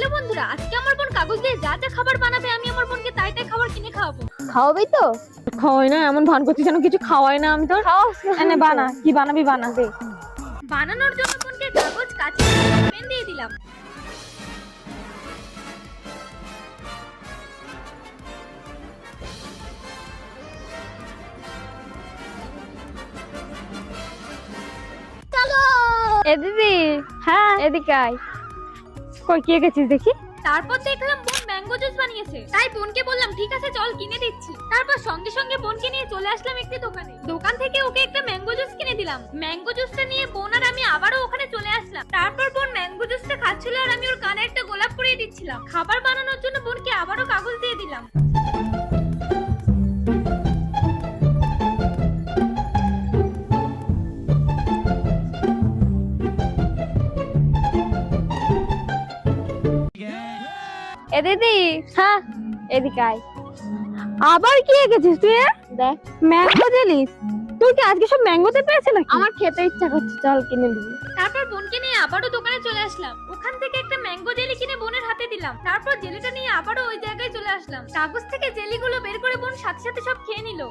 Hello বন্ধুরা, আজকে আমার বোন কাগজ দিয়ে যা যা খাবার বানাবে আমি আমার বোনকে তাই তাই খাবার কিনে খাওয়াবো। খাওয়াবি তো? খাওয়াই না, এমন ভান করছিস যেন কিছু খাওয়াই না। আমি তো এনে বানা, কি বানাবি বানা দে। বানানোর জন্য বোনকে কাগজ, কাঁচি, পেন দিয়ে দিলাম। এ দিদি, হ্যাঁ এদিকে আয়। কই কে গেছিস দেখি। তারপর দেখলাম বোন ম্যাঙ্গো জুস বানিয়েছে, তাই বোনকে বললাম ঠিক আছে চল কিনে দিচ্ছি। তারপর সঙ্গে সঙ্গে বোনকে নিয়ে চলে আসলাম একটি দোকানে। দোকান থেকে ওকে একটা ম্যাঙ্গো জুস কিনে দিলাম। ম্যাঙ্গো জুসটা নিয়ে বোন আর আমি আবারও ওখানে চলে আসলাম। তারপর বোন ম্যাঙ্গো জুসটা খাচ্ছিল আর আমি ওর কানে একটা গোলাপ পরিয়ে দিচ্ছিলাম। খাবার বানানোর জন্য বোনকে আবারও কাগজ দিয়ে দিলাম। এ দিদি, হ্যাঁ এদিকে আয়। আবার কি গেছিস তুই? দেখ, ম্যাঙ্গো জেলি। তুই কি আজকে সব ম্যাঙ্গোতে পেয়েছে নাকি? আমার খেতে ইচ্ছা করছে, চল কিনে দিবি। তারপর বোনকে নিয়ে আবারও দোকানে চলে আসলাম। ওখান থেকে একটা ম্যাঙ্গো জেলি কিনে বোনের হাতে দিলাম। তারপর জেলিটা নিয়ে আবারও ওই জায়গায় চলে আসলাম। কাগজ থেকে জেলিগুলো বের করে বোন সাথে সাথে সব খেয়ে নিল।